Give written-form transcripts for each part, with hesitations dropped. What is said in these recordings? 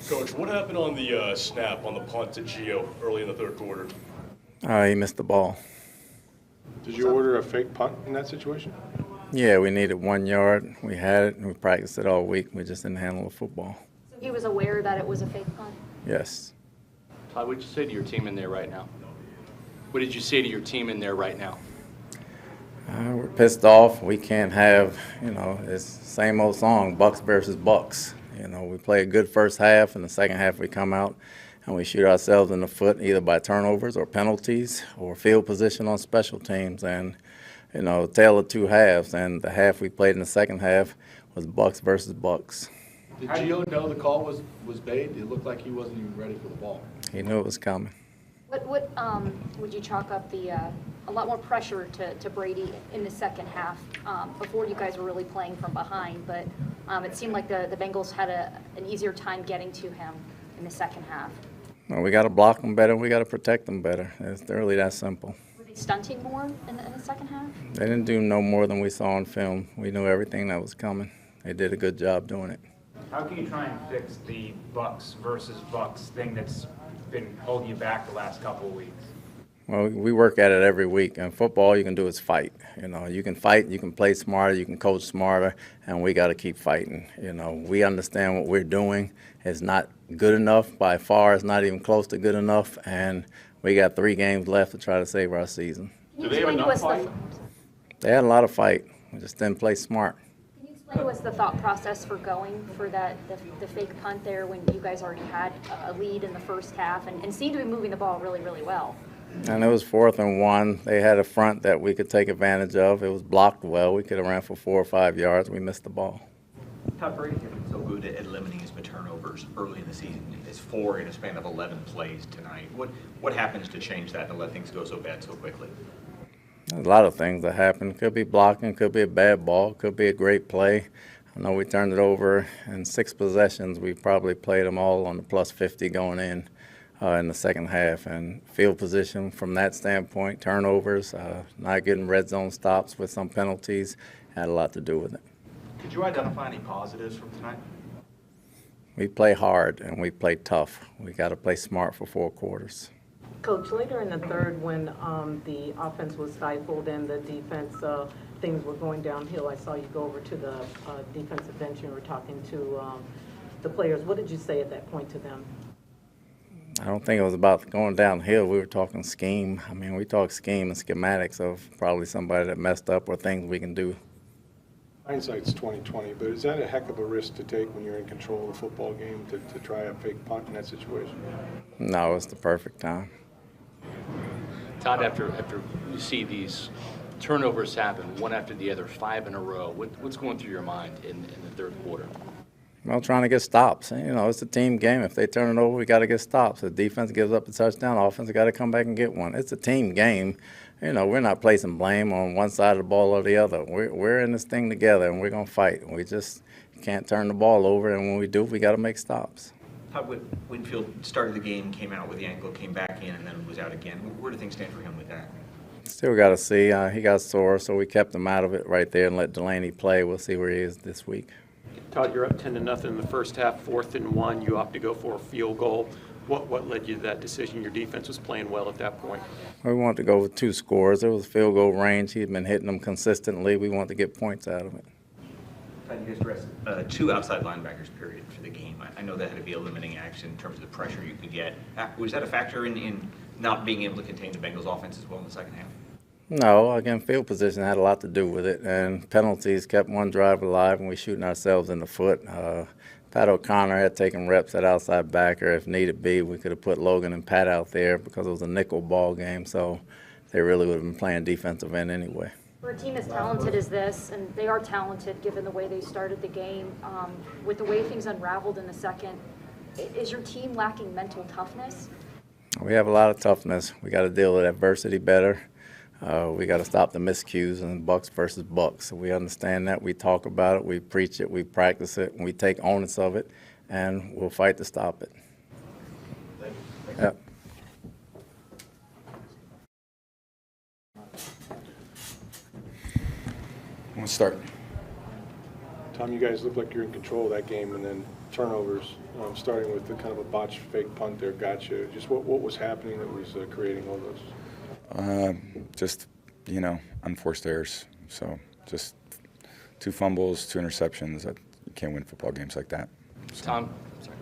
Coach, what happened on the snap on the punt to Gio early in the third quarter? He missed the ball. Did you order a fake punt in that situation? Yeah, we needed 1 yard. We had it, and we practiced it all week. We just didn't handle the football. So he was aware that it was a fake punt? Yes. Todd, what did you say to your team in there right now? What did you say to your team in there right now? We're pissed off. We can't have, it's the same old song, Bucs versus Bucs. We play a good first half, and the second half we come out and we shoot ourselves in the foot either by turnovers or penalties or field position on special teams. And, tale of two halves. And the half we played in the second half was Bucs versus Bucs. Did Gio know the call was made? It looked like he wasn't even ready for the ball. He knew it was coming. What would you chalk up a lot more pressure to Brady in the second half before you guys were really playing from behind, but it seemed like the Bengals had an easier time getting to him in the second half. Well, we got to block them better. We got to protect them better. It's really that simple. Were they stunting more in the second half? They didn't do no more than we saw on film. We knew everything that was coming. They did a good job doing it. How can you try and fix the Bucs versus Bucs thing that's been holding you back the last couple of weeks? Well, we work at it every week. In football, you can do is fight. You can fight, you can play smarter, you can coach smarter, and we got to keep fighting. We understand what we're doing is not good enough by far. It's not even close to good enough, and we got 3 games left to try to save our season. Do they have enough fight? They had a lot of fight. We just didn't play smart. Can you explain what's the thought process for going for the fake punt there when you guys already had a lead in the first half and seemed to be moving the ball really, really well? And it was 4th and 1. They had a front that we could take advantage of. It was blocked well. We could have ran for 4 or 5 yards. We missed the ball. Todd, Brady has been so good at limiting his turnovers early in the season. It's 4 in a span of 11 plays tonight. What happens to change that and let things go so bad so quickly? There's a lot of things that happen. Could be blocking, could be a bad ball, could be a great play. I know we turned it over in 6 possessions. We probably played them all on the plus 50 going in the second half. And field position from that standpoint, turnovers, not getting red zone stops with some penalties had a lot to do with it. Could you identify any positives from tonight? We play hard and we play tough. We got to play smart for 4 quarters. Coach, later in the third when the offense was stifled and the defense, things were going downhill, I saw you go over to the defensive bench and were talking to the players. What did you say at that point to them? I don't think it was about going downhill. We were talking scheme. I mean, we talk scheme and schematics of probably somebody that messed up or things we can do. Hindsight's 20/20, but is that a heck of a risk to take when you're in control of a football game to try a fake punt in that situation? No, it's the perfect time. Todd, after you see these turnovers happen, one after the other, 5 in a row, what's going through your mind in the third quarter? Well, trying to get stops. It's a team game. If they turn it over, we got to get stops. If the defense gives up a touchdown, offense got to come back and get one. It's a team game. We're not placing blame on one side of the ball or the other. We're in this thing together, and we're going to fight. We just can't turn the ball over, and when we do, we got to make stops. Todd, Winfield started the game, came out with the ankle, came back in, and then was out again. Where do things stand for him with that? Still got to see. He got sore, so we kept him out of it right there and let Delaney play. We'll see where he is this week. Todd, you're up 10-0 in the first half, 4th and 1. You opt to go for a field goal. What led you to that decision? Your defense was playing well at that point. We wanted to go with 2 scores. It was field goal range. He'd been hitting them consistently. We wanted to get points out of it. Todd, you guys dressed 2 outside linebackers, period, for the game. I know that had to be a limiting action in terms of the pressure you could get. Was that a factor in not being able to contain the Bengals' offense as well in the second half? No, again, field position had a lot to do with it, and penalties kept one drive alive, and we shooting ourselves in the foot. Pat O'Connor had taken reps at outside backer if needed be. We could have put Logan and Pat out there because it was a nickel ball game, so they really would have been playing defensive end anyway. For a team as talented as this, and they are talented given the way they started the game, with the way things unraveled in the second, is your team lacking mental toughness? We have a lot of toughness. We got to deal with adversity better. We got to stop the miscues and Bucs versus Bucs. So we understand that. We talk about it. We preach it. We practice it. And we take onus of it, and we'll fight to stop it. Yep. Want to start? Tom, you guys look like you're in control of that game, and then turnovers, starting with the kind of a botched fake punt there, gotcha. Just what was happening that was creating all those? Just, unforced errors. So just 2 fumbles, 2 interceptions. You can't win football games like that. So. Tom, sorry.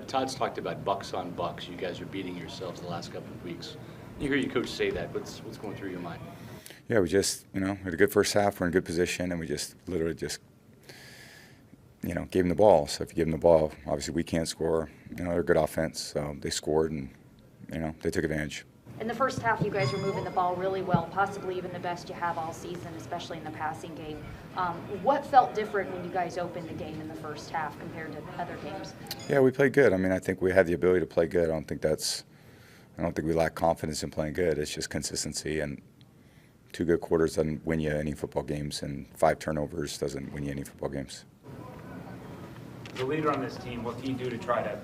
Todd's talked about Bucs on Bucs. You guys are beating yourselves the last couple of weeks. You hear your coach say that. What's going through your mind? Yeah, we just, we had a good first half. We're in a good position, and we just literally just, gave them the ball. So if you give them the ball, obviously we can't score. They're a good offense, so they scored, and, they took advantage. In the first half, you guys were moving the ball really well, possibly even the best you have all season, especially in the passing game. What felt different when you guys opened the game in the first half compared to other games? Yeah, we played good. I think we had the ability to play good. I don't think we lack confidence in playing good. It's just consistency, and 2 good quarters doesn't win you any football games, and 5 turnovers doesn't win you any football games. The leader on this team, what can you do to try to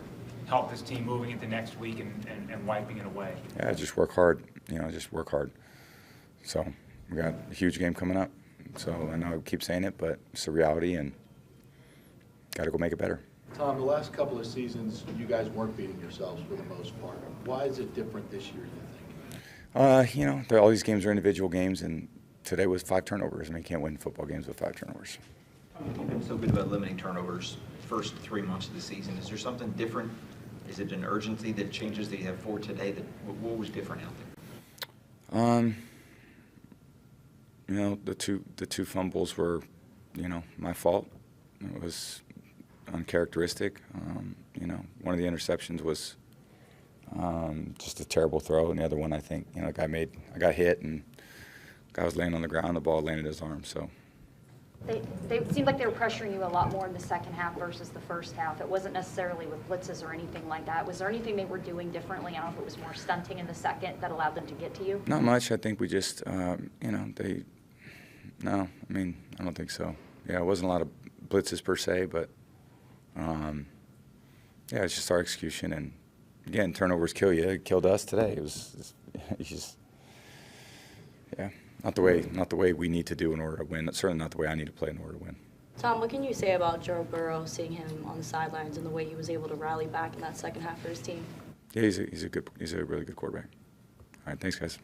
help this team moving into next week and wiping it away? Yeah, just work hard. Just work hard. So we got a huge game coming up. So I know I keep saying it, but it's a reality, and got to go make it better. Tom, the last couple of seasons, you guys weren't beating yourselves for the most part. Why is it different this year, do you think? All these games are individual games, and today was 5 turnovers. You can't win football games with 5 turnovers. You've been so good about limiting turnovers first 3 months of the season. Is there something different? Is it an urgency that changes that you have for today? What was different out there? The two fumbles were, my fault. It was uncharacteristic. One of the interceptions was just a terrible throw, and the other one, I think, I got hit, and the guy was laying on the ground. The ball landed in his arm. So. They seemed like they were pressuring you a lot more in the second half versus the first half. It wasn't necessarily with blitzes or anything like that. Was there anything they were doing differently? I don't know if it was more stunting in the second that allowed them to get to you. Not much. I think we just, no, I don't think so. Yeah, it wasn't a lot of blitzes per se, but, yeah, it's just our execution. And, again, turnovers kill you. It killed us today. It's just, yeah. Not the way we need to do in order to win. Certainly not the way I need to play in order to win. Tom, what can you say about Joe Burrow, seeing him on the sidelines and the way he was able to rally back in that second half for his team? Yeah, he's a really good quarterback. All right, thanks, guys.